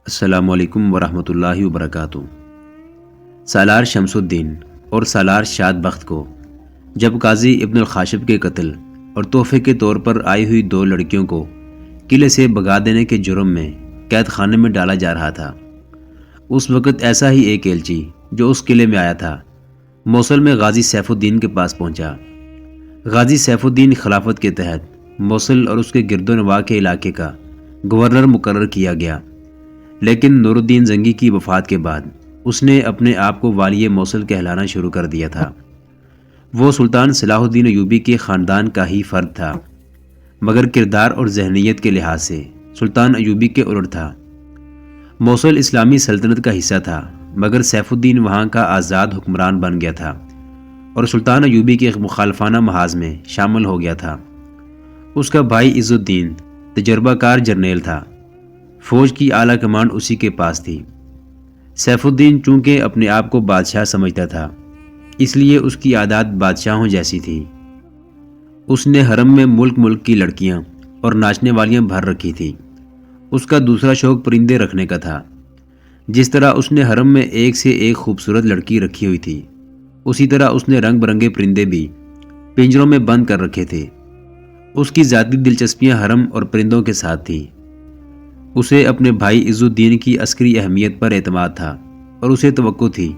السلام علیکم ورحمۃ اللہ وبرکاتہ۔ سالار شمس الدین اور سالار شاد بخت کو جب قاضی ابن الخاشب کے قتل اور تحفے کے طور پر آئی ہوئی 2 لڑکیوں کو قلعے سے بھگا دینے کے جرم میں قید خانے میں ڈالا جا رہا تھا، اس وقت ایسا ہی ایک ایلچی جو اس قلعے میں آیا تھا موصل میں غازی سیف الدین کے پاس پہنچا۔ غازی سیف الدین خلافت کے تحت موصل اور اس کے گرد و نواح کے علاقے کا گورنر مقرر کیا گیا، لیکن نور الدین زنگی کی وفات کے بعد اس نے اپنے آپ کو والی موصل کہلانا شروع کر دیا تھا۔ وہ سلطان صلاح الدین ایوبی کے خاندان کا ہی فرد تھا، مگر کردار اور ذہنیت کے لحاظ سے سلطان ایوبی کے الٹ تھا۔ موصل اسلامی سلطنت کا حصہ تھا، مگر سیف الدین وہاں کا آزاد حکمران بن گیا تھا اور سلطان ایوبی کے مخالفانہ محاذ میں شامل ہو گیا تھا۔ اس کا بھائی عز الدین تجربہ کار جرنیل تھا، فوج کی اعلیٰ کمانڈ اسی کے پاس تھی۔ سیف الدین چونکہ اپنے آپ کو بادشاہ سمجھتا تھا، اس لیے اس کی عادات بادشاہوں جیسی تھی۔ اس نے حرم میں ملک ملک کی لڑکیاں اور ناچنے والیاں بھر رکھی تھی۔ اس کا دوسرا شوق پرندے رکھنے کا تھا۔ جس طرح اس نے حرم میں ایک سے ایک خوبصورت لڑکی رکھی ہوئی تھی، اسی طرح اس نے رنگ برنگے پرندے بھی پنجروں میں بند کر رکھے تھے۔ اس کی ذاتی دلچسپیاں حرم اور پرندوں کے ساتھ تھی۔ اسے اپنے بھائی عز الدین کی عسکری اہمیت پر اعتماد تھا اور اسے توقع تھی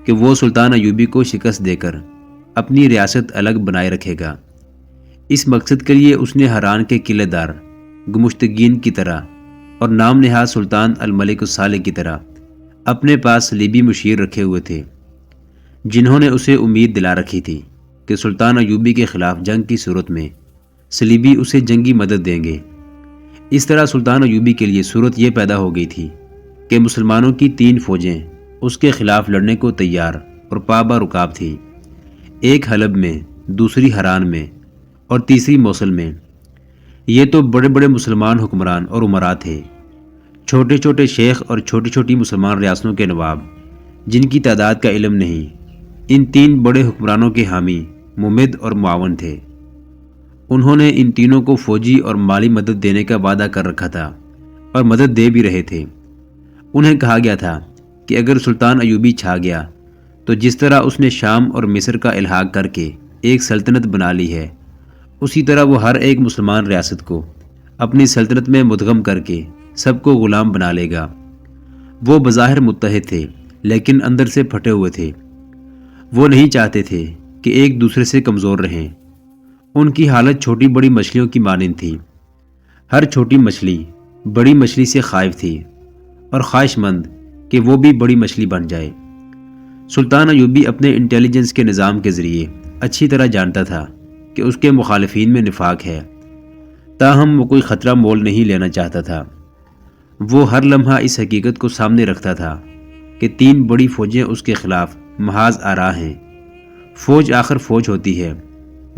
کہ وہ سلطان ایوبی کو شکست دے کر اپنی ریاست الگ بنائے رکھے گا۔ اس مقصد کے لیے اس نے حران کے قلعے دار گمشتگین کی طرح اور نام نہاد سلطان الملک الصالح کی طرح اپنے پاس صلیبی مشیر رکھے ہوئے تھے، جنہوں نے اسے امید دلا رکھی تھی کہ سلطان ایوبی کے خلاف جنگ کی صورت میں صلیبی اسے جنگی مدد دیں گے۔ اس طرح سلطان ایوبی کے لیے صورت یہ پیدا ہو گئی تھی کہ مسلمانوں کی 3 فوجیں اس کے خلاف لڑنے کو تیار اور پابہ رکاب تھیں، ایک حلب میں، دوسری حران میں اور تیسری موصل میں۔ یہ تو بڑے بڑے مسلمان حکمران اور امراء تھے، چھوٹے چھوٹے شیخ اور چھوٹی چھوٹی مسلمان ریاستوں کے نواب جن کی تعداد کا علم نہیں، ان 3 بڑے حکمرانوں کے حامی، ممد اور معاون تھے۔ انہوں نے ان تینوں کو فوجی اور مالی مدد دینے کا وعدہ کر رکھا تھا اور مدد دے بھی رہے تھے۔ انہیں کہا گیا تھا کہ اگر سلطان ایوبی چھا گیا تو جس طرح اس نے شام اور مصر کا الحاق کر کے ایک سلطنت بنا لی ہے، اسی طرح وہ ہر ایک مسلمان ریاست کو اپنی سلطنت میں مدغم کر کے سب کو غلام بنا لے گا۔ وہ بظاہر متحد تھے، لیکن اندر سے پھٹے ہوئے تھے۔ وہ نہیں چاہتے تھے کہ ایک دوسرے سے کمزور رہیں۔ ان کی حالت چھوٹی بڑی مچھلیوں کی مانند تھی۔ ہر چھوٹی مچھلی بڑی مچھلی سے خائف تھی اور خواہش مند کہ وہ بھی بڑی مچھلی بن جائے۔ سلطان ایوبی اپنے انٹیلیجنس کے نظام کے ذریعے اچھی طرح جانتا تھا کہ اس کے مخالفین میں نفاق ہے، تاہم وہ کوئی خطرہ مول نہیں لینا چاہتا تھا۔ وہ ہر لمحہ اس حقیقت کو سامنے رکھتا تھا کہ 3 بڑی فوجیں اس کے خلاف محاذ آرا ہیں۔ فوج آخر فوج ہوتی ہے،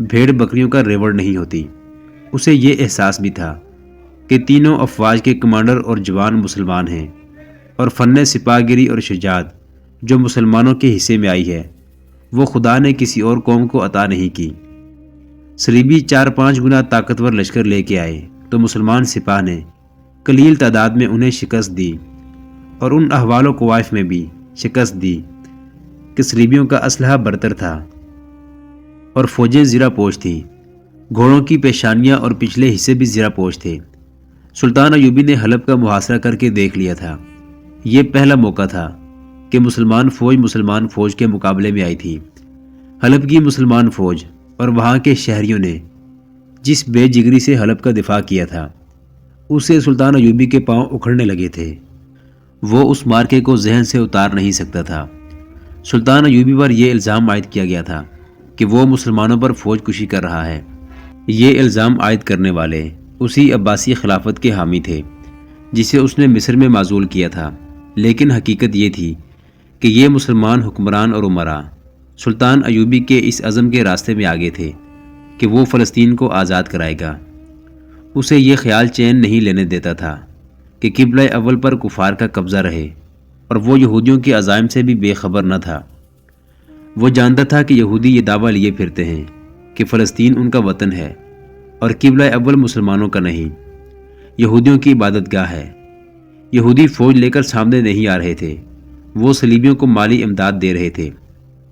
بھیڑ بکریوں کا ریوڑ نہیں ہوتی۔ اسے یہ احساس بھی تھا کہ تینوں افواج کے کمانڈر اور جوان مسلمان ہیں، اور فن سپاہ گری اور شجاعت جو مسلمانوں کے حصے میں آئی ہے، وہ خدا نے کسی اور قوم کو عطا نہیں کی۔ صلیبی 4-5 گنا طاقتور لشکر لے کے آئے تو مسلمان سپاہ نے قلیل تعداد میں انہیں شکست دی، اور ان احوال و قوائف میں بھی شکست دی کہ صلیبیوں کا اسلحہ برتر تھا اور فوجیں زرہ پوش تھیں۔ گھوڑوں کی پیشانیاں اور پچھلے حصے بھی زرہ پوش تھے۔ سلطان ایوبی نے حلب کا محاصرہ کر کے دیکھ لیا تھا۔ یہ پہلا موقع تھا کہ مسلمان فوج کے مقابلے میں آئی تھی۔ حلب کی مسلمان فوج اور وہاں کے شہریوں نے جس بے جگری سے حلب کا دفاع کیا تھا، اسے سلطان ایوبی کے پاؤں اکھڑنے لگے تھے۔ وہ اس مارکے کو ذہن سے اتار نہیں سکتا تھا۔ سلطان ایوبی پر یہ الزام عائد کیا گیا تھا کہ وہ مسلمانوں پر فوج کشی کر رہا ہے۔ یہ الزام عائد کرنے والے اسی عباسی خلافت کے حامی تھے جسے اس نے مصر میں معزول کیا تھا، لیکن حقیقت یہ تھی کہ یہ مسلمان حکمران اور امراء سلطان ایوبی کے اس عزم کے راستے میں آگے تھے کہ وہ فلسطین کو آزاد کرائے گا۔ اسے یہ خیال چین نہیں لینے دیتا تھا کہ قبلہ اول پر کفار کا قبضہ رہے، اور وہ یہودیوں کے عزائم سے بھی بے خبر نہ تھا۔ وہ جانتا تھا کہ یہودی یہ دعویٰ لیے پھرتے ہیں کہ فلسطین ان کا وطن ہے اور قبلہ اول مسلمانوں کا نہیں، یہودیوں کی عبادت گاہ ہے۔ یہودی فوج لے کر سامنے نہیں آ رہے تھے، وہ صلیبیوں کو مالی امداد دے رہے تھے،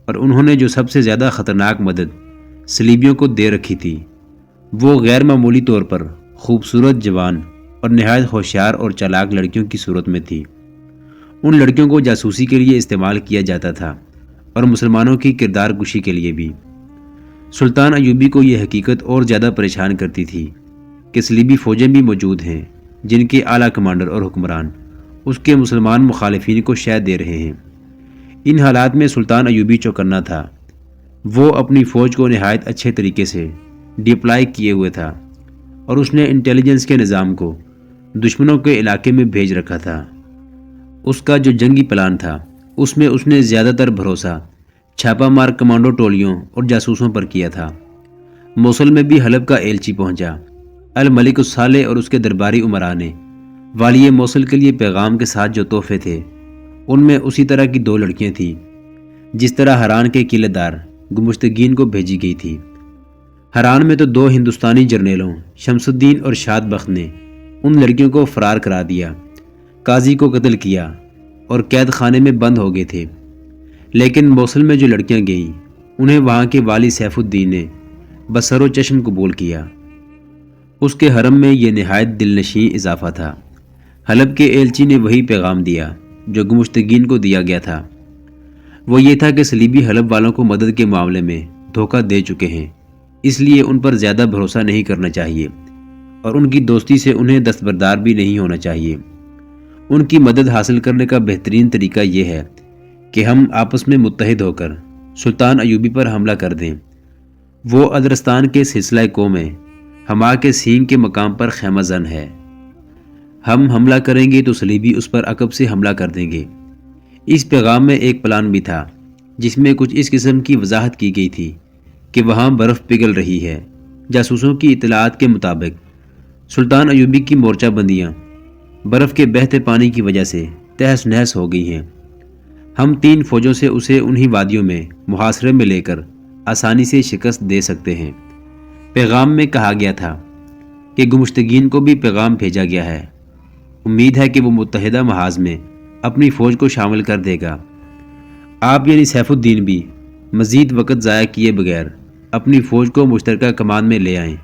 اور انہوں نے جو سب سے زیادہ خطرناک مدد صلیبیوں کو دے رکھی تھی وہ غیر معمولی طور پر خوبصورت، جوان اور نہایت ہوشیار اور چالاک لڑکیوں کی صورت میں تھی۔ ان لڑکیوں کو جاسوسی کے لیے استعمال کیا جاتا تھا اور مسلمانوں کی کردار کشی کے لیے بھی۔ سلطان ایوبی کو یہ حقیقت اور زیادہ پریشان کرتی تھی کہ صلیبی فوجیں بھی موجود ہیں جن کے اعلیٰ کمانڈر اور حکمران اس کے مسلمان مخالفین کو شہ دے رہے ہیں۔ ان حالات میں سلطان ایوبی چوکنا تھا۔ وہ اپنی فوج کو نہایت اچھے طریقے سے ڈپلائی کیے ہوئے تھا اور اس نے انٹیلیجنس کے نظام کو دشمنوں کے علاقے میں بھیج رکھا تھا۔ اس کا جو جنگی پلان تھا اس میں اس نے زیادہ تر بھروسہ چھاپا مار کمانڈو ٹولیوں اور جاسوسوں پر کیا تھا۔ موصل میں بھی حلب کا ایلچی پہنچا۔ الملک الصالح اور اس کے درباری امراء نے والی موصل کے لیے پیغام کے ساتھ جو تحفے تھے ان میں اسی طرح کی 2 لڑکیاں تھیں جس طرح حران کے قلعہ دار گمشتگین کو بھیجی گئی تھی۔ حران میں تو 2 ہندوستانی جرنیلوں شمس الدین اور شاد بخت نے ان لڑکیوں کو فرار کرا دیا، قاضی کو قتل کیا اور قید خانے میں بند ہو گئے تھے۔ لیکن موصل میں جو لڑکیاں گئیں انہیں وہاں کے والی سیف الدین نے بصر و چشم قبول کیا۔ اس کے حرم میں یہ نہایت دل نشیں اضافہ تھا۔ حلب کے ایلچی نے وہی پیغام دیا جو گمشتگین کو دیا گیا تھا۔ وہ یہ تھا کہ صلیبی حلب والوں کو مدد کے معاملے میں دھوکہ دے چکے ہیں، اس لیے ان پر زیادہ بھروسہ نہیں کرنا چاہیے اور ان کی دوستی سے انہیں دستبردار بھی نہیں ہونا چاہیے۔ ان کی مدد حاصل کرنے کا بہترین طریقہ یہ ہے کہ ہم آپس میں متحد ہو کر سلطان ایوبی پر حملہ کر دیں۔ وہ ادرستان کے سلسلہ کو میں ہما کے سینگ کے مقام پر خیمہ زن ہے۔ ہم حملہ کریں گے تو صلیبی اس پر عقب سے حملہ کر دیں گے۔ اس پیغام میں ایک پلان بھی تھا جس میں کچھ اس قسم کی وضاحت کی گئی تھی کہ وہاں برف پگھل رہی ہے۔ جاسوسوں کی اطلاعات کے مطابق سلطان ایوبی کی مورچہ بندیاں برف کے بہتے پانی کی وجہ سے تہس نہس ہو گئی ہیں۔ ہم 3 فوجوں سے اسے انہی وادیوں میں محاصرے میں لے کر آسانی سے شکست دے سکتے ہیں۔ پیغام میں کہا گیا تھا کہ گمشتگین کو بھی پیغام بھیجا گیا ہے۔ امید ہے کہ وہ متحدہ محاذ میں اپنی فوج کو شامل کر دے گا۔ آپ یعنی سیف الدین بھی مزید وقت ضائع کیے بغیر اپنی فوج کو مشترکہ کمان میں لے آئیں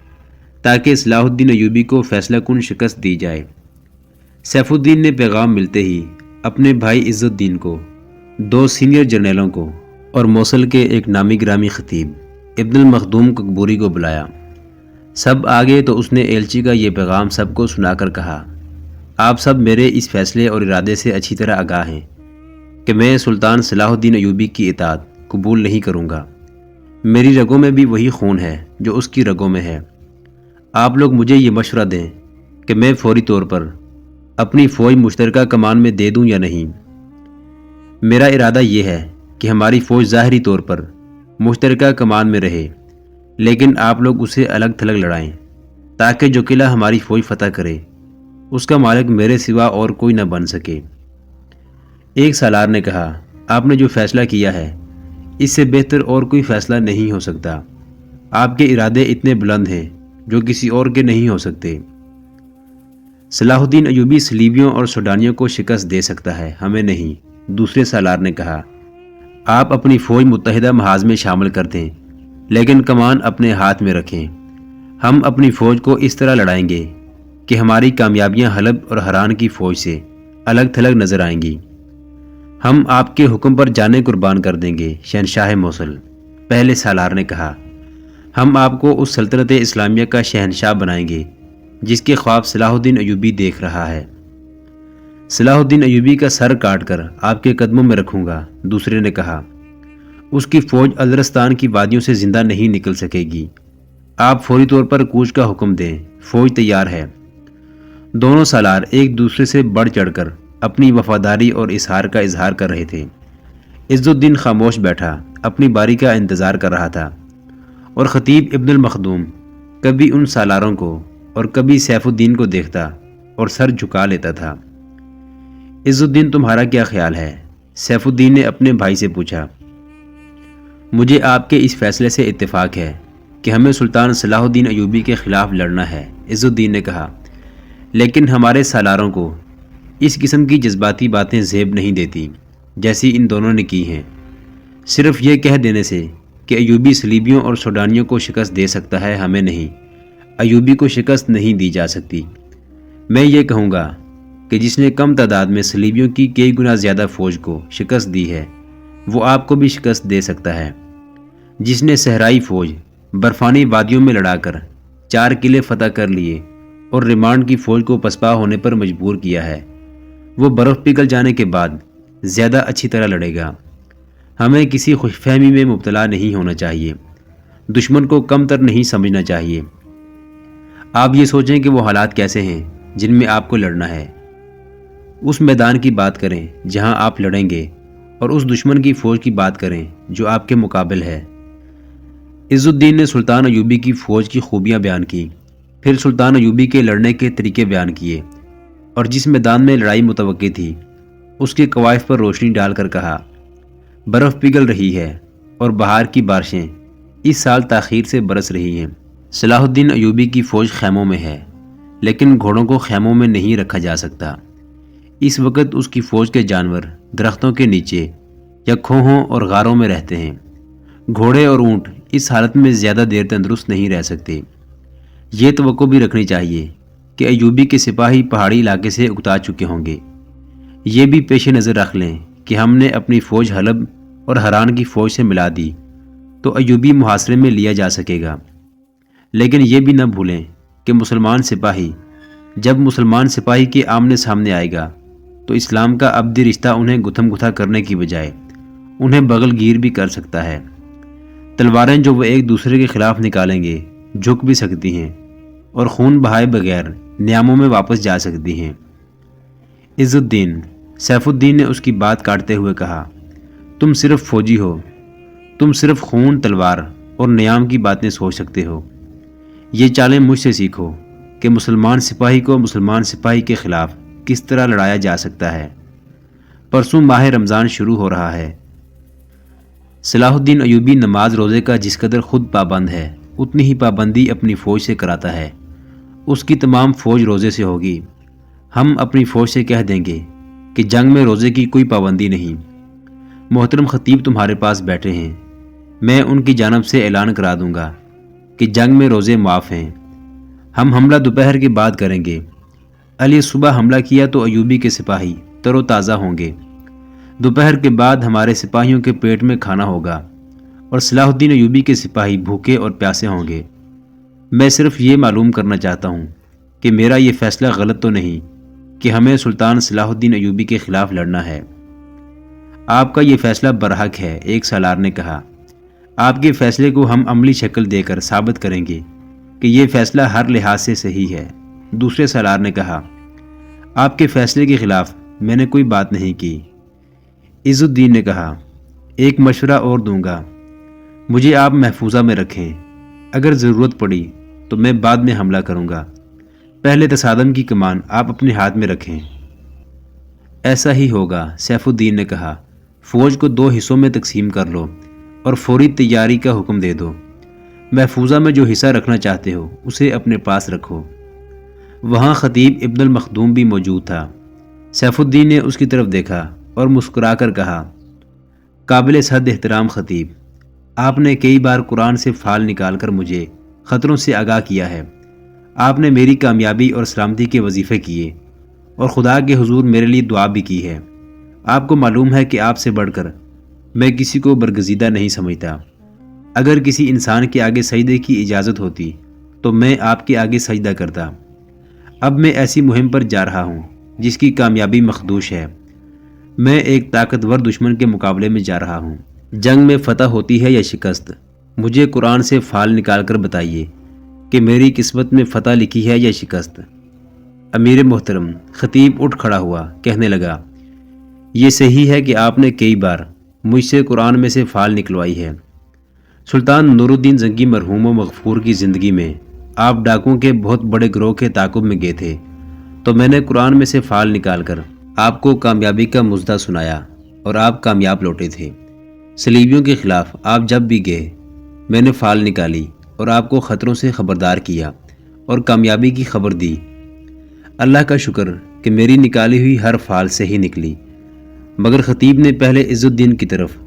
تاکہ صلاح الدین ایوبی کو فیصلہ کن شکست دی جائے۔ سیف الدین نے پیغام ملتے ہی اپنے بھائی عز الدین کو، 2 سینئر جرنیلوں کو اور موصل کے ایک نامی گرامی خطیب ابن المخدوم ککبوری کو بلایا۔ سب آگے تو اس نے ایلچی کا یہ پیغام سب کو سنا کر کہا، آپ سب میرے اس فیصلے اور ارادے سے اچھی طرح آگاہ ہیں کہ میں سلطان صلاح الدین ایوبی کی اطاعت قبول نہیں کروں گا۔ میری رگوں میں بھی وہی خون ہے جو اس کی رگوں میں ہے۔ آپ لوگ مجھے یہ مشورہ دیں کہ میں فوری طور پر اپنی فوج مشترکہ کمان میں دے دوں یا نہیں۔ میرا ارادہ یہ ہے کہ ہماری فوج ظاہری طور پر مشترکہ کمان میں رہے، لیکن آپ لوگ اسے الگ تھلگ لڑائیں تاکہ جو قلعہ ہماری فوج فتح کرے اس کا مالک میرے سوا اور کوئی نہ بن سکے۔ ایک سالار نے کہا، آپ نے جو فیصلہ کیا ہے اس سے بہتر اور کوئی فیصلہ نہیں ہو سکتا۔ آپ کے ارادے اتنے بلند ہیں جو کسی اور کے نہیں ہو سکتے۔ صلاح الدین ایوبی صلیبیوں اور سوڈانیوں کو شکست دے سکتا ہے، ہمیں نہیں۔ دوسرے سالار نے کہا، آپ اپنی فوج متحدہ محاذ میں شامل کر دیں لیکن کمان اپنے ہاتھ میں رکھیں۔ ہم اپنی فوج کو اس طرح لڑائیں گے کہ ہماری کامیابیاں حلب اور حران کی فوج سے الگ تھلگ نظر آئیں گی۔ ہم آپ کے حکم پر جانیں قربان کر دیں گے شہنشاہ موصل۔ پہلے سالار نے کہا، ہم آپ کو اس سلطنت اسلامیہ کا شہنشاہ بنائیں گے جس کے خواب صلاح الدین ایوبی دیکھ رہا ہے۔ صلاح الدین ایوبی کا سر کاٹ کر آپ کے قدموں میں رکھوں گا۔ دوسرے نے کہا، اس کی فوج ازرستان کی وادیوں سے زندہ نہیں نکل سکے گی۔ آپ فوری طور پر کوچ کا حکم دیں، فوج تیار ہے۔ دونوں سالار ایک دوسرے سے بڑھ چڑھ کر اپنی وفاداری اور اظہار کا اظہار کر رہے تھے۔ عز الدین خاموش بیٹھا اپنی باری کا انتظار کر رہا تھا اور خطیب ابن المخدوم کبھی ان سالاروں کو اور کبھی سیف الدین کو دیکھتا اور سر جھکا لیتا تھا۔ عز الدین، تمہارا کیا خیال ہے؟ سیف الدین نے اپنے بھائی سے پوچھا۔ مجھے آپ کے اس فیصلے سے اتفاق ہے کہ ہمیں سلطان صلاح الدین ایوبی کے خلاف لڑنا ہے، عز الدین نے کہا، لیکن ہمارے سالاروں کو اس قسم کی جذباتی باتیں زیب نہیں دیتی جیسی ان دونوں نے کی ہیں۔ صرف یہ کہہ دینے سے کہ ایوبی صلیبیوں اور سوڈانیوں کو شکست دے سکتا ہے، ہمیں نہیں، ایوبی کو شکست نہیں دی جا سکتی۔ میں یہ کہوں گا کہ جس نے کم تعداد میں صلیبیوں کی کئی گنا زیادہ فوج کو شکست دی ہے وہ آپ کو بھی شکست دے سکتا ہے۔ جس نے صحرائی فوج برفانی وادیوں میں لڑا کر 4 قلعے فتح کر لیے اور ریمانڈ کی فوج کو پسپا ہونے پر مجبور کیا ہے، وہ برف پگھل جانے کے بعد زیادہ اچھی طرح لڑے گا۔ ہمیں کسی خوش فہمی میں مبتلا نہیں ہونا چاہیے، دشمن کو کم تر نہیں سمجھنا چاہیے۔ آپ یہ سوچیں کہ وہ حالات کیسے ہیں جن میں آپ کو لڑنا ہے، اس میدان کی بات کریں جہاں آپ لڑیں گے، اور اس دشمن کی فوج کی بات کریں جو آپ کے مقابل ہے۔ عز الدین نے سلطان ایوبی کی فوج کی خوبیاں بیان کی، پھر سلطان ایوبی کے لڑنے کے طریقے بیان کیے، اور جس میدان میں لڑائی متوقع تھی اس کے قوائف پر روشنی ڈال کر کہا، برف پگھل رہی ہے اور بہار کی بارشیں اس سال تاخیر سے برس رہی ہیں۔ صلاح الدین ایوبی کی فوج خیموں میں ہے، لیکن گھوڑوں کو خیموں میں نہیں رکھا جا سکتا۔ اس وقت اس کی فوج کے جانور درختوں کے نیچے یا کھوہوں اور غاروں میں رہتے ہیں۔ گھوڑے اور اونٹ اس حالت میں زیادہ دیر تندرست نہیں رہ سکتے۔ یہ توقع بھی رکھنی چاہیے کہ ایوبی کے سپاہی پہاڑی علاقے سے اکتا چکے ہوں گے۔ یہ بھی پیش نظر رکھ لیں کہ ہم نے اپنی فوج حلب اور حران کی فوج سے ملا دی تو ایوبی محاصرے میں لیا جا سکے گا۔ لیکن یہ بھی نہ بھولیں کہ جب مسلمان سپاہی کے آمنے سامنے آئے گا تو اسلام کا ابدی رشتہ انہیں گتھم گتھا کرنے کی بجائے انہیں بغل گیر بھی کر سکتا ہے۔ تلواریں جو وہ ایک دوسرے کے خلاف نکالیں گے جھک بھی سکتی ہیں اور خون بہائے بغیر نیاموں میں واپس جا سکتی ہیں۔ عز الدین سیف الدین نے اس کی بات کاٹتے ہوئے کہا، تم صرف فوجی ہو، تم صرف خون، تلوار اور نیام کی باتیں سوچ سکتے ہو۔ یہ چالیں مجھ سے سیکھو کہ مسلمان سپاہی کو مسلمان سپاہی کے خلاف کس طرح لڑایا جا سکتا ہے۔ پرسوں ماہ رمضان شروع ہو رہا ہے۔ صلاح الدین ایوبی نماز روزے کا جس قدر خود پابند ہے اتنی ہی پابندی اپنی فوج سے کراتا ہے۔ اس کی تمام فوج روزے سے ہوگی۔ ہم اپنی فوج سے کہہ دیں گے کہ جنگ میں روزے کی کوئی پابندی نہیں۔ محترم خطیب تمہارے پاس بیٹھے ہیں، میں ان کی جانب سے اعلان کرا دوں گا کہ جنگ میں روزے معاف ہیں۔ ہم حملہ دوپہر کے بعد کریں گے۔ علی صبح حملہ کیا تو ایوبی کے سپاہی تر و تازہ ہوں گے۔ دوپہر کے بعد ہمارے سپاہیوں کے پیٹ میں کھانا ہوگا اور صلاح الدین ایوبی کے سپاہی بھوکے اور پیاسے ہوں گے۔ میں صرف یہ معلوم کرنا چاہتا ہوں کہ میرا یہ فیصلہ غلط تو نہیں کہ ہمیں سلطان صلاح الدین ایوبی کے خلاف لڑنا ہے۔ آپ کا یہ فیصلہ برحق ہے، ایک سالار نے کہا۔ آپ کے فیصلے کو ہم عملی شکل دے کر ثابت کریں گے کہ یہ فیصلہ ہر لحاظ سے صحیح ہے، دوسرے سالار نے کہا۔ آپ کے فیصلے کے خلاف میں نے کوئی بات نہیں کی، عز الدین نے کہا۔ ایک مشورہ اور دوں گا، مجھے آپ محفوظہ میں رکھیں، اگر ضرورت پڑی تو میں بعد میں حملہ کروں گا، پہلے تصادم کی کمان آپ اپنے ہاتھ میں رکھیں۔ ایسا ہی ہوگا، سیف الدین نے کہا۔ فوج کو 2 حصوں میں تقسیم کر لو اور فوری تیاری کا حکم دے دو۔ محفوظہ میں جو حصہ رکھنا چاہتے ہو اسے اپنے پاس رکھو۔ وہاں خطیب ابن المخدوم بھی موجود تھا۔ سیف الدین نے اس کی طرف دیکھا اور مسکرا کر کہا، قابل صد احترام خطیب، آپ نے کئی بار قرآن سے فال نکال کر مجھے خطروں سے آگاہ کیا ہے۔ آپ نے میری کامیابی اور سلامتی کے وظیفے کیے اور خدا کے حضور میرے لیے دعا بھی کی ہے۔ آپ کو معلوم ہے کہ آپ سے بڑھ کر میں کسی کو برگزیدہ نہیں سمجھتا۔ اگر کسی انسان کے آگے سجدے کی اجازت ہوتی تو میں آپ کے آگے سجدہ کرتا۔ اب میں ایسی مہم پر جا رہا ہوں جس کی کامیابی مخدوش ہے۔ میں ایک طاقتور دشمن کے مقابلے میں جا رہا ہوں۔ جنگ میں فتح ہوتی ہے یا شکست، مجھے قرآن سے فال نکال کر بتائیے کہ میری قسمت میں فتح لکھی ہے یا شکست۔ امیر محترم، خطیب اٹھ کھڑا ہوا، کہنے لگا، یہ صحیح ہے کہ آپ نے کئی بار مجھ سے قرآن میں سے فال نکلوائی ہے۔ سلطان نور الدین زنگی مرحوم و مغفور کی زندگی میں آپ ڈاکوں کے بہت بڑے گروہ کے تعاقب میں گئے تھے، تو میں نے قرآن میں سے فال نکال کر آپ کو کامیابی کا مژدہ سنایا اور آپ کامیاب لوٹے تھے۔ صلیبیوں کے خلاف آپ جب بھی گئے میں نے فال نکالی اور آپ کو خطروں سے خبردار کیا اور کامیابی کی خبر دی۔ اللہ کا شکر کہ میری نکالی ہوئی ہر فال سے ہی نکلی، مگر خطیب نے پہلے عز الدین کی طرف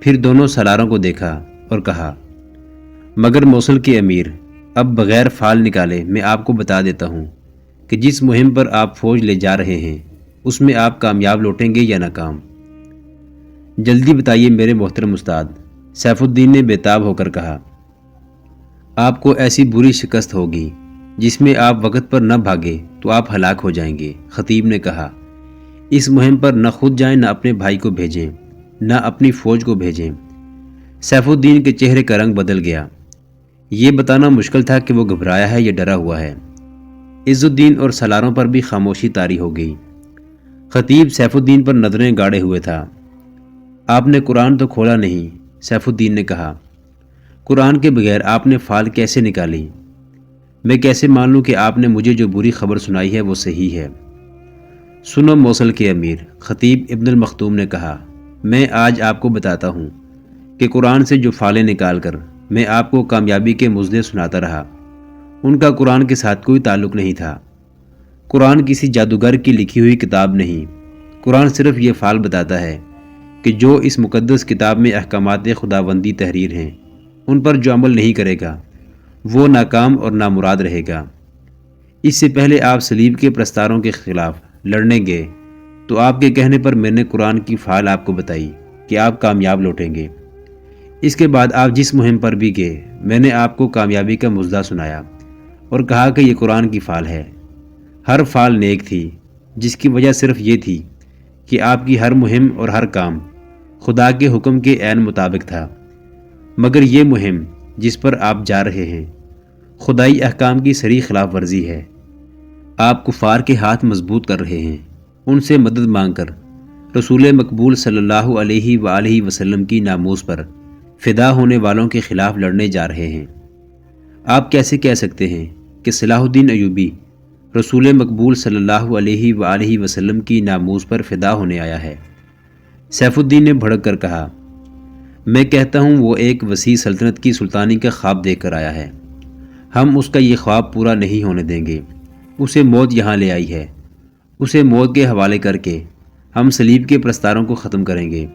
پھر دونوں سالاروں کو دیکھا اور کہا، مگر موصل کے امیر، اب بغیر فال نکالے میں آپ کو بتا دیتا ہوں کہ جس مہم پر آپ فوج لے جا رہے ہیں اس میں آپ کامیاب لوٹیں گے یا ناکام؟ جلدی بتائیے میرے محترم استاد، سیف الدین نے بےتاب ہو کر کہا۔ آپ کو ایسی بری شکست ہوگی جس میں آپ وقت پر نہ بھاگے تو آپ ہلاک ہو جائیں گے، خطیب نے کہا۔ اس مہم پر نہ خود جائیں، نہ اپنے بھائی کو بھیجیں، نہ اپنی فوج کو بھیجیں۔ سیف الدین کے چہرے کا رنگ بدل گیا۔ یہ بتانا مشکل تھا کہ وہ گھبرایا ہے یا ڈرا ہوا ہے۔ عز الدین اور سالاروں پر بھی خاموشی طاری ہو گئی۔ خطیب سیف الدین پر نظریں گاڑے ہوئے تھا۔ آپ نے قرآن تو کھولا نہیں، سیف الدین نے کہا۔ قرآن کے بغیر آپ نے فال کیسے نکالی؟ میں کیسے مان لوں کہ آپ نے مجھے جو بری خبر سنائی ہے وہ صحیح ہے؟ سنو موصل کے امیر، خطیب ابن المختوم نے کہا، میں آج آپ کو بتاتا ہوں کہ قرآن سے جو فالیں نکال کر میں آپ کو کامیابی کے مژدے سناتا رہا، ان کا قرآن کے ساتھ کوئی تعلق نہیں تھا۔ قرآن کسی جادوگر کی لکھی ہوئی کتاب نہیں۔ قرآن صرف یہ فال بتاتا ہے کہ جو اس مقدس کتاب میں احکامات خداوندی تحریر ہیں ان پر جو عمل نہیں کرے گا وہ ناکام اور نامراد رہے گا۔ اس سے پہلے آپ صلیب کے پرستاروں کے خلاف لڑنے گئے تو آپ کے کہنے پر میں نے قرآن کی فال آپ کو بتائی کہ آپ کامیاب لوٹیں گے۔ اس کے بعد آپ جس مہم پر بھی گئے میں نے آپ کو کامیابی کا مژدہ سنایا اور کہا کہ یہ قرآن کی فال ہے۔ ہر فال نیک تھی، جس کی وجہ صرف یہ تھی کہ آپ کی ہر مہم اور ہر کام خدا کے حکم کے عین مطابق تھا۔ مگر یہ مہم جس پر آپ جا رہے ہیں خدائی احکام کی صریح خلاف ورزی ہے۔ آپ کفار کے ہاتھ مضبوط کر رہے ہیں، ان سے مدد مانگ کر رسول مقبول صلی اللہ علیہ وآلہ وسلم کی ناموس پر فدا ہونے والوں کے خلاف لڑنے جا رہے ہیں۔ آپ کیسے کہہ سکتے ہیں کہ صلاح الدین ایوبی رسول مقبول صلی اللہ علیہ وآلہ وسلم کی ناموس پر فدا ہونے آیا ہے؟ سیف الدین نے بھڑک کر کہا، میں کہتا ہوں وہ ایک وسیع سلطنت کی سلطانی کا خواب دیکھ کر آیا ہے۔ ہم اس کا یہ خواب پورا نہیں ہونے دیں گے۔ اسے موت یہاں لے آئی ہے، اسے موت کے حوالے کر کے ہم صلیب کے پرستاروں کو ختم کریں گے۔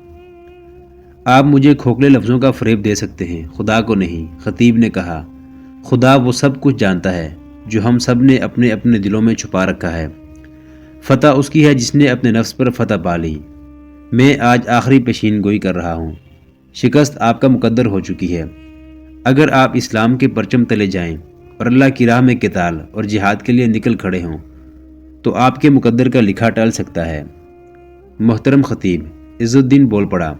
آپ مجھے کھوکھلے لفظوں کا فریب دے سکتے ہیں، خدا کو نہیں، خطیب نے کہا۔ خدا وہ سب کچھ جانتا ہے جو ہم سب نے اپنے اپنے دلوں میں چھپا رکھا ہے۔ فتح اس کی ہے جس نے اپنے نفس پر فتح پا لی۔ میں آج آخری پیشین گوئی کر رہا ہوں۔ شکست آپ کا مقدر ہو چکی ہے۔ اگر آپ اسلام کے پرچم تلے جائیں اور اللہ کی راہ میں قتال اور جہاد کے لیے نکل کھڑے ہوں تو آپ کے مقدر کا لکھا ٹل سکتا ہے۔ محترم خطیب، عز الدین بول پڑا،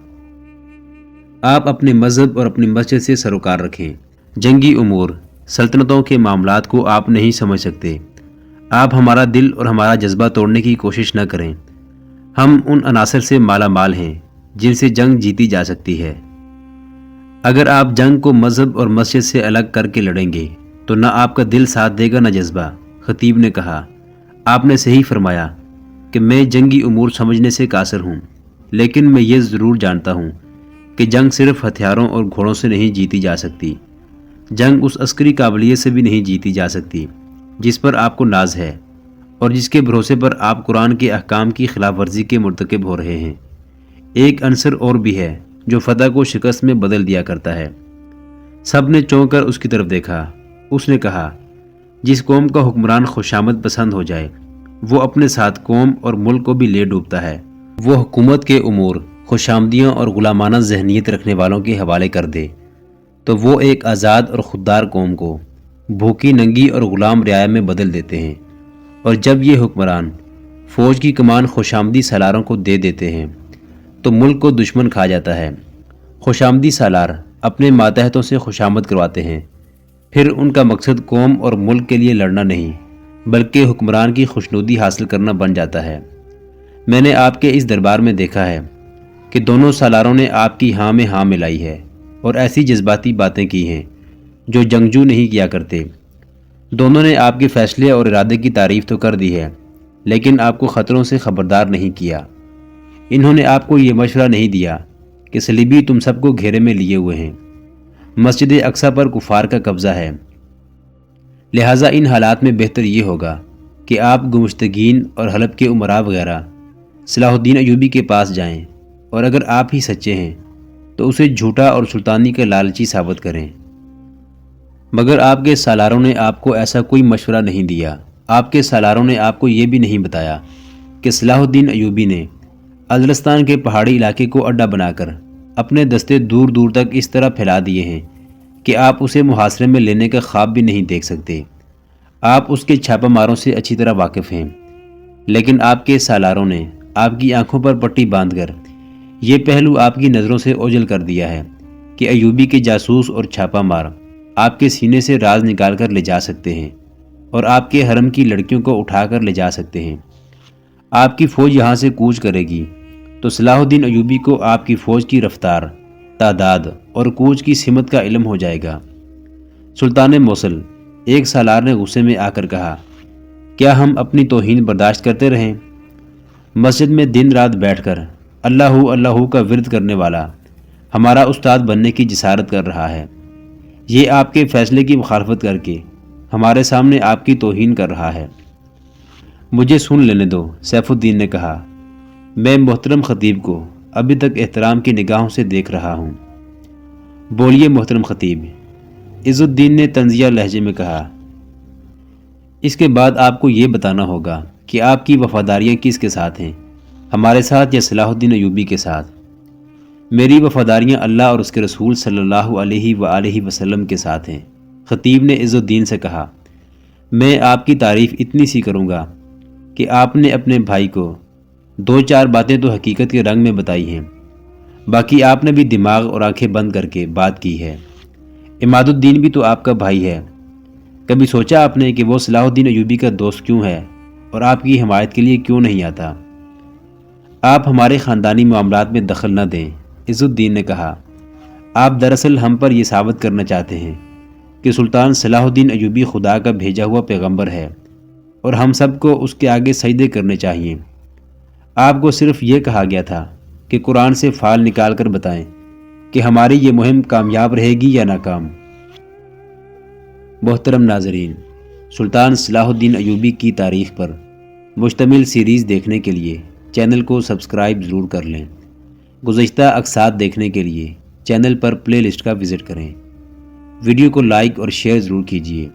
آپ اپنے مذہب اور اپنی مسجد سے سروکار رکھیں۔ جنگی امور، سلطنتوں کے معاملات کو آپ نہیں سمجھ سکتے۔ آپ ہمارا دل اور ہمارا جذبہ توڑنے کی کوشش نہ کریں۔ ہم ان عناصر سے مالا مال ہیں جن سے جنگ جیتی جا سکتی ہے۔ اگر آپ جنگ کو مذہب اور مسجد سے الگ کر کے لڑیں گے تو نہ آپ کا دل ساتھ دے گا نہ جذبہ، خطیب نے کہا۔ آپ نے صحیح فرمایا کہ میں جنگی امور سمجھنے سے قاصر ہوں، لیکن میں یہ ضرور جانتا ہوں کہ جنگ صرف ہتھیاروں اور گھوڑوں سے نہیں جیتی جا سکتی۔ جنگ اس عسکری قابلیت سے بھی نہیں جیتی جا سکتی جس پر آپ کو ناز ہے اور جس کے بھروسے پر آپ قرآن کے احکام کی خلاف ورزی کے مرتکب ہو رہے ہیں۔ ایک عنصر اور بھی ہے جو فتح کو شکست میں بدل دیا کرتا ہے۔ سب نے چونک کر اس کی طرف دیکھا۔ اس نے کہا، جس قوم کا حکمران خوشامد پسند ہو جائے وہ اپنے ساتھ قوم اور ملک کو بھی لے ڈوبتا ہے۔ وہ حکومت کے امور خوشامدیاں اور غلامانہ ذہنیت رکھنے والوں کے حوالے کر دے تو وہ ایک آزاد اور خوددار قوم کو بھوکی ننگی اور غلام رعایا میں بدل دیتے ہیں، اور جب یہ حکمران فوج کی کمان خوشامدی سالاروں کو دے دیتے ہیں تو ملک کو دشمن کھا جاتا ہے۔ خوشامدی سالار اپنے ماتحتوں سے خوشامد کرواتے ہیں، پھر ان کا مقصد قوم اور ملک کے لیے لڑنا نہیں بلکہ حکمران کی خوشنودی حاصل کرنا بن جاتا ہے۔ میں نے آپ کے اس دربار میں دیکھا ہے کہ دونوں سالاروں نے آپ کی ہاں میں ہاں ملائی ہے اور ایسی جذباتی باتیں کی ہیں جو جنگجو نہیں کیا کرتے۔ دونوں نے آپ کے فیصلے اور ارادے کی تعریف تو کر دی ہے لیکن آپ کو خطروں سے خبردار نہیں کیا۔ انہوں نے آپ کو یہ مشورہ نہیں دیا کہ صلیبی تم سب کو گھیرے میں لیے ہوئے ہیں، مسجد اقصی پر کفار کا قبضہ ہے، لہٰذا ان حالات میں بہتر یہ ہوگا کہ کہ آپ گمشتگین اور حلب کے امراء وغیرہ صلاح الدین ایوبی کے پاس جائیں اور اگر آپ ہی سچے ہیں تو اسے جھوٹا اور سلطانی کا لالچی ثابت کریں۔ مگر آپ کے سالاروں نے آپ کو ایسا کوئی مشورہ نہیں دیا۔ آپ کے سالاروں نے آپ کو یہ بھی نہیں بتایا کہ صلاح الدین ایوبی نے ازلستان کے پہاڑی علاقے کو اڈا بنا کر اپنے دستے دور دور تک اس طرح پھیلا دیے ہیں کہ آپ اسے محاصرے میں لینے کا خواب بھی نہیں دیکھ سکتے۔ آپ اس کے چھاپہ ماروں سے اچھی طرح واقف ہیں، لیکن آپ کے سالاروں نے آپ کی آنکھوں پر پٹی باندھ کر یہ پہلو آپ کی نظروں سے اوجھل کر دیا ہے کہ ایوبی کے جاسوس اور چھاپہ مار آپ کے سینے سے راز نکال کر لے جا سکتے ہیں اور آپ کے حرم کی لڑکیوں کو اٹھا کر لے جا سکتے ہیں۔ آپ کی فوج یہاں سے کوچ کرے گی تو صلاح الدین ایوبی کو آپ کی فوج کی رفتار، تعداد اور کوچ کی سمت کا علم ہو جائے گا۔ سلطان موصل ایک سالار نے غصے میں آ کر کہا، کیا ہم اپنی توہین برداشت کرتے رہیں؟ مسجد میں دن رات بیٹھ کر اللہ اللہ کا ورد کرنے والا ہمارا استاد بننے کی جسارت کر رہا ہے، یہ آپ کے فیصلے کی مخالفت کر کے ہمارے سامنے آپ کی توہین کر رہا ہے۔ مجھے سن لینے دو، سیف الدین نے کہا، میں محترم خطیب کو ابھی تک احترام کی نگاہوں سے دیکھ رہا ہوں۔ بولیے محترم خطیب، عز الدین نے طنزیہ لہجے میں کہا۔ اس کے بعد آپ کو یہ بتانا ہوگا کہ آپ کی وفاداریاں کس کے ساتھ ہیں، ہمارے ساتھ یا صلاح الدین ایوبی کے ساتھ؟ میری وفاداریاں اللہ اور اس کے رسول صلی اللہ علیہ وآلہ وسلم کے ساتھ ہیں، خطیب نے عز الدین سے کہا۔ میں آپ کی تعریف اتنی سی کروں گا کہ آپ نے اپنے بھائی کو دو چار باتیں تو حقیقت کے رنگ میں بتائی ہیں، باقی آپ نے بھی دماغ اور آنکھیں بند کر کے بات کی ہے۔ عماد الدین بھی تو آپ کا بھائی ہے، کبھی سوچا آپ نے کہ وہ صلاح الدین ایوبی کا دوست کیوں ہے اور آپ کی حمایت کے لیے کیوں نہیں آتا؟ آپ ہمارے خاندانی معاملات میں دخل نہ دیں، عز الدین نے کہا۔ آپ دراصل ہم پر یہ ثابت کرنا چاہتے ہیں کہ سلطان صلاح الدین ایوبی خدا کا بھیجا ہوا پیغمبر ہے اور ہم سب کو اس کے آگے سجدے کرنے چاہیے۔ آپ کو صرف یہ کہا گیا تھا کہ قرآن سے فال نکال کر بتائیں کہ ہماری یہ مہم کامیاب رہے گی یا ناکام۔ محترم ناظرین، سلطان صلاح الدین ایوبی کی تاریخ پر مشتمل سیریز دیکھنے کے لیے چینل کو سبسکرائب ضرور کر لیں۔ گزشتہ اقساط دیکھنے کے لیے چینل پر پلے لسٹ کا وزٹ کریں۔ ویڈیو کو لائک اور شیئر ضرور کیجیے۔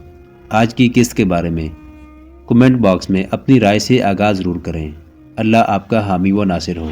آج کی قسط کے بارے میں کمنٹ باکس میں اپنی رائے سے آغاز ضرور کریں۔ اللہ آپ کا حامی و ناصر ہو۔